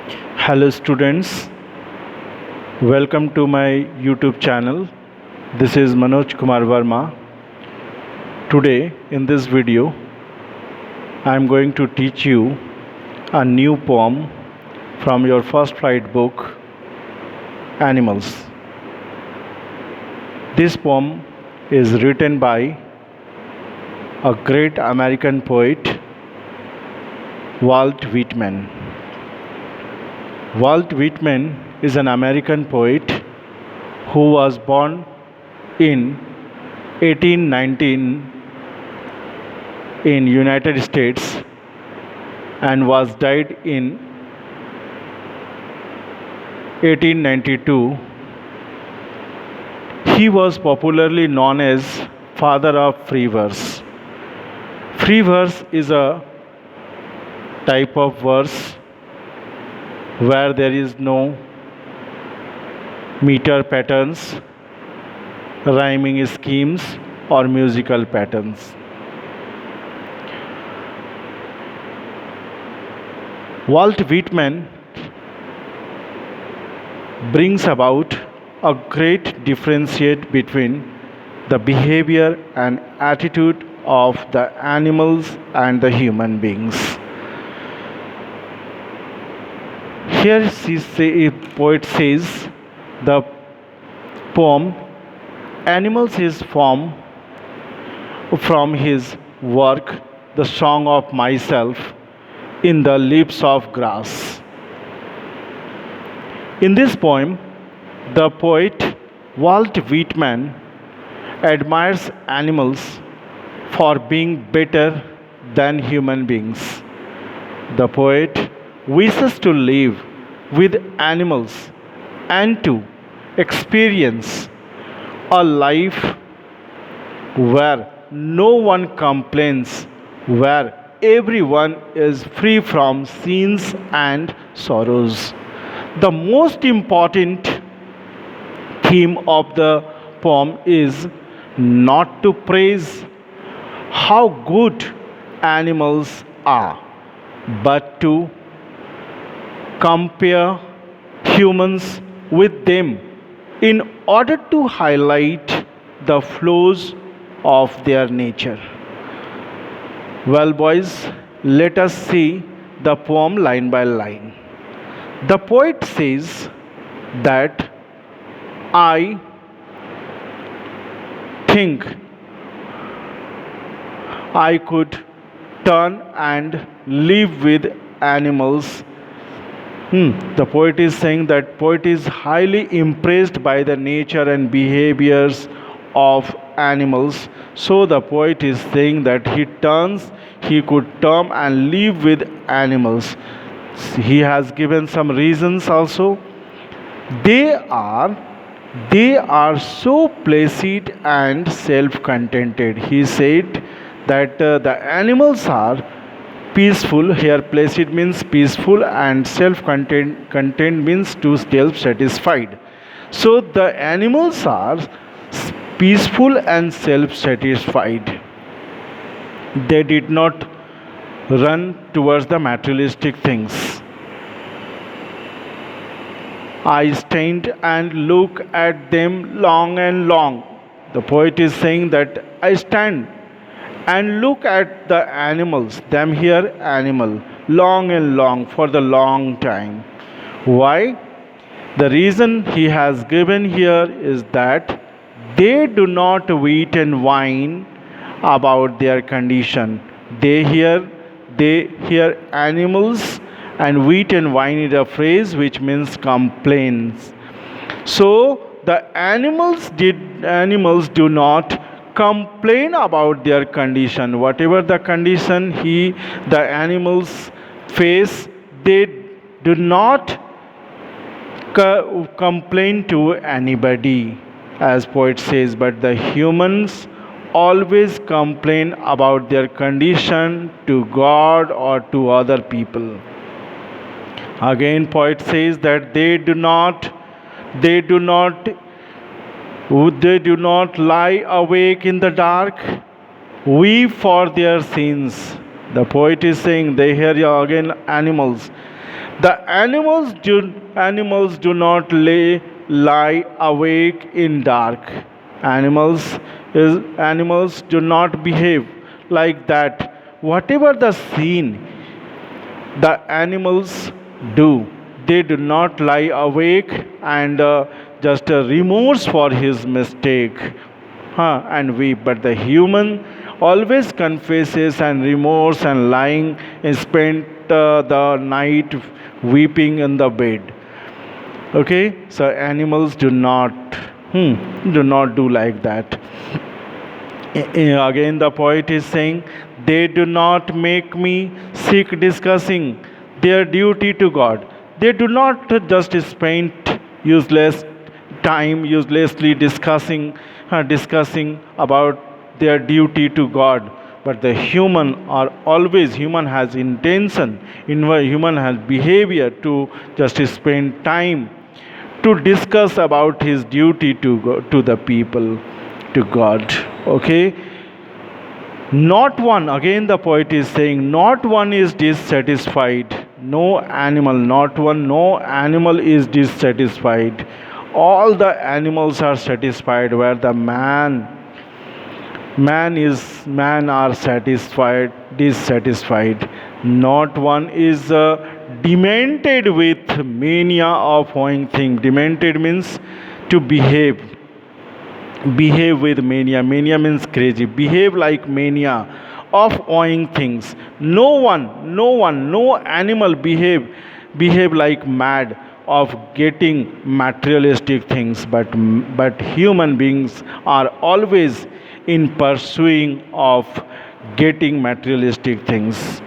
Hello students, welcome to my YouTube channel. This is Manoj Kumar Verma. Today in this video I am going to teach you a new poem from your first flight book Animals. This poem is written by a great American poet Walt Whitman. Walt Whitman is an American poet who was born in 1819 in United States and was died in 1892. He was popularly known as father of free verse. Free verse is a type of verse where there is no meter patterns, rhyming schemes, or musical patterns. Walt Whitman brings about a great differentiate between the behavior and attitude of the animals and the human beings. Here a poet says the poem Animals is formed from his work The Song of Myself in the Leaves of Grass. In this poem, the poet Walt Whitman admires animals for being better than human beings. The poet wishes to live with animals and to experience a life where no one complains, where everyone is free from sins and sorrows. The most important theme of the poem is not to praise how good animals are, but to compare humans with them in order to highlight the flaws of their nature. Well, boys, let us see the poem line by line. The poet says that I think I could turn and live with animals. The poet is saying that poet is highly impressed by the nature and behaviors of animals. So the poet is saying that he could turn and live with animals. He has given some reasons also. They are they are so placid and self-contented. He said that the animals are peaceful. Here placid means peaceful and self-content means to self-satisfied. So the animals are peaceful and self-satisfied. They did not run towards the materialistic things. I stand and look at them long and long. The poet is saying that I stand and look at the animals, them here animal, long and long for the long time. Why? The reason he has given here is that they do not wait and whine about their condition. They hear animals, and wheat and wine is a phrase which means complaints. So the animals do not complain about their condition. Whatever the condition the animals face, they do not complain to anybody, as poet says, but the humans always complain about their condition to God or to other people. Again, poet says that they do not they do not lie awake in the dark, weep for their sins. The poet is saying they hear again animals. The animals do not lie awake in dark. Animals do not behave like that. Whatever the scene, the animals do. They do not lie awake and just remorse for his mistake and weep. But the human always confesses and remorse and lying and spent the night weeping in the bed. Okay, so animals do not do like that. Again, the poet is saying, they do not make me sick discussing their duty to God. They do not just spend useless time uselessly discussing about their duty to God. But the human has intention, human has behavior to just spend time to discuss about his duty to the people, to God. Okay, not one, again the poet is saying, not one is dissatisfied. No animal is dissatisfied. All the animals are satisfied, where the man are dissatisfied. Not one is demented with mania of owing thing. Demented means to behave with mania. Mania means crazy. Behave like mania of owing things. No animal behave like mad of getting materialistic things. But human beings are always in pursuing of getting materialistic things.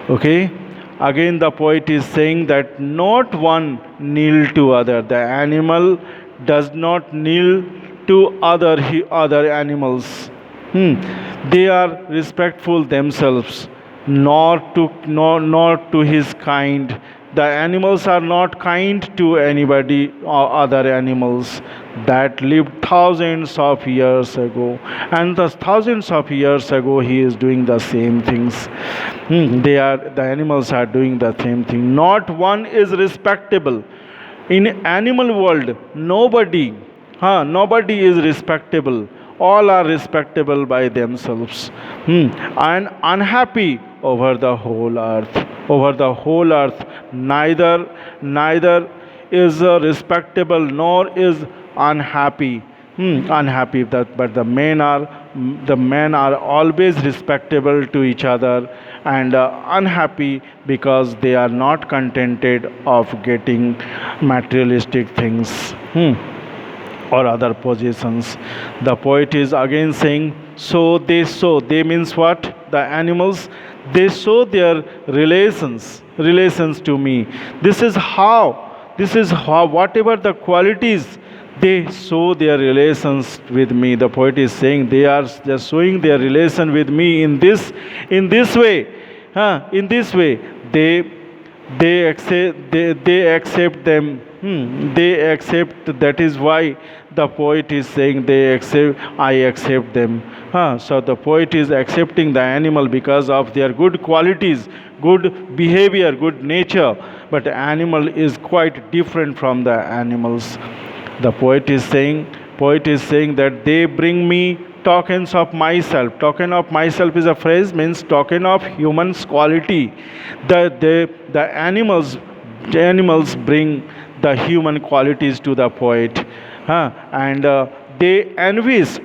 Okay. Again, the poet is saying that not one kneel to other. The animal does not kneel to other animals. They are respectful themselves, nor to his kind. The animals are not kind to anybody or other animals that lived thousands of years ago. And the thousands of years ago, he is doing the same things. The animals are doing the same thing. Not one is respectable. In animal world, nobody is respectable. All are respectable by themselves. And unhappy over the whole earth. Over the whole earth, neither is respectable nor is unhappy. Unhappy that, but the men are always respectable to each other and unhappy because they are not contented of getting materialistic things. Or other possessions. The poet is again saying, so they sow. They means what? The animals, they show their relations to me. This is how whatever the qualities, they show their relations with me. The poet is saying they are just showing their relation with me in this way. In this way, they accept them. They accept. That is why the poet is saying they accept. I accept them. So the poet is accepting the animal because of their good qualities, good behavior, good nature. But animal is quite different from the animals. The poet is saying that they bring me tokens of myself. Token of myself is a phrase, means token of human's quality. The animals bring the human qualities to the poet. And they envies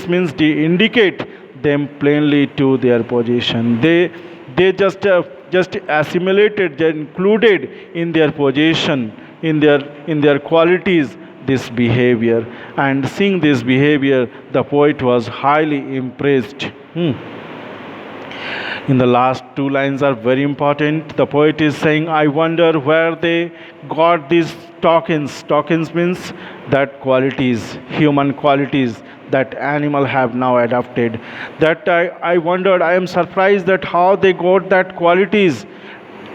means they indicate them plainly to their position. They just assimilated, they included in their position, in their qualities, this behavior. And seeing this behavior, the poet was highly impressed. In the last two lines are very important. The poet is saying, I wonder where they got these tokens. Tokens means that qualities, human qualities that animal have now adopted. That I wondered, I am surprised that how they got that qualities.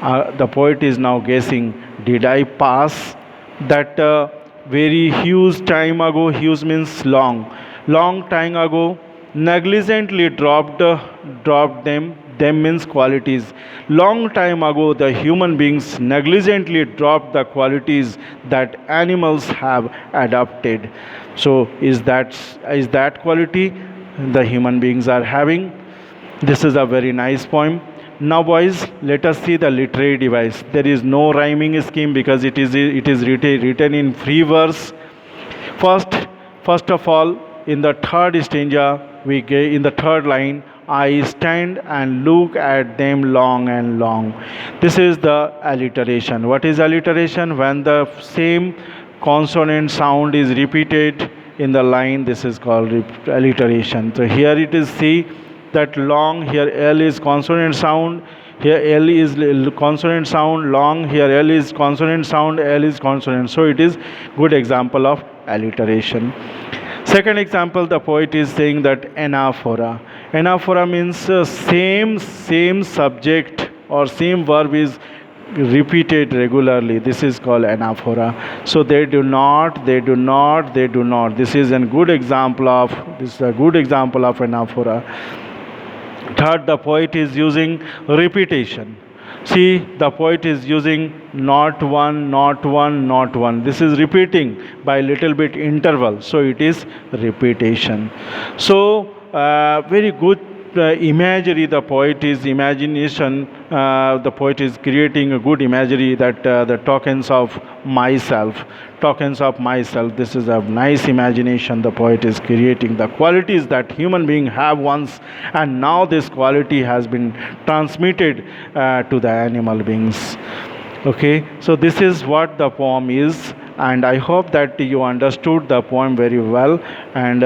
The poet is now guessing, did I pass that very huge time ago? Huge means long time ago, negligently dropped them them means qualities. Long time ago, the human beings negligently dropped the qualities that animals have adopted. So, is that quality the human beings are having? This is a very nice poem. Now, boys, let us see the literary device. There is no rhyming scheme because it is written in free verse. First, first of all, in the third stanza, in the third line, I stand and look at them long and long. This is the alliteration. What is alliteration? When the same consonant sound is repeated in the line, this is called alliteration. So here it is C, that long, here L is consonant sound, here L is consonant sound, long, here L is consonant sound, L is consonant. So it is good example of alliteration. Second example, the poet is saying that anaphora. Anaphora means same subject or same verb is repeated regularly. This is called anaphora. So they do not, they do not, they do not. This is a good example of anaphora. Third, the poet is using repetition. See, the poet is using not one, not one, not one. This is repeating by little bit interval. So it is repetition. So very good imagery. The poet is imagination. The poet is creating a good imagery that the tokens of myself, tokens of myself. This is a nice imagination the poet is creating. The qualities that human being have once, and now this quality has been transmitted to the animal beings. Okay, so this is what the poem is, and I hope that you understood the poem very well, and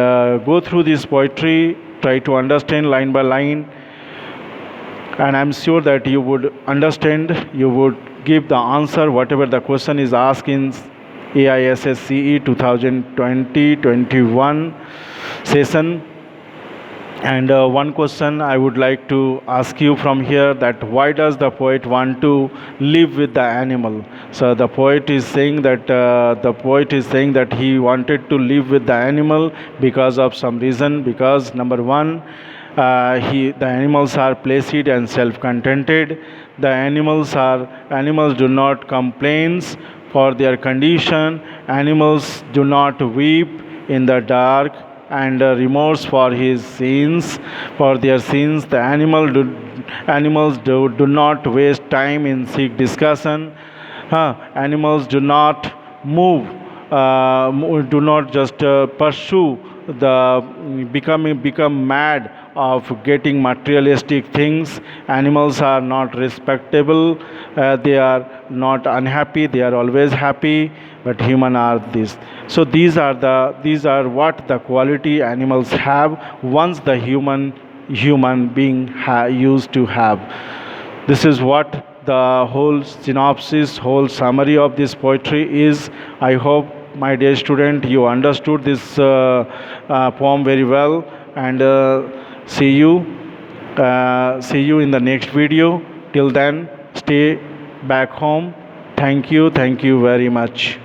go through this poetry, try to understand line by line, and I'm sure that you would understand, you would give the answer whatever the question is asked in AISSCE 2020-21 session. And one question I would like to ask you from here, that why does the poet want to live with the animal? So the poet is saying that he wanted to live with the animal because of some reason. Because number one, the animals are placid and self-contented. The animals do not complain for their condition. Animals do not weep in the dark and remorse for his sins, for their sins. The animals do not waste time in seek discussion. Animals do not move, do not just pursue the become mad of getting materialistic things. Animals are not respectable. They are not unhappy. They are always happy. But human are this. So these are what the quality animals have once the human being used to have. This is what the whole synopsis, whole summary of this poetry is. I hope, my dear student, you understood this poem very well, and see you in the next video. Till then, stay back home. Thank you very much.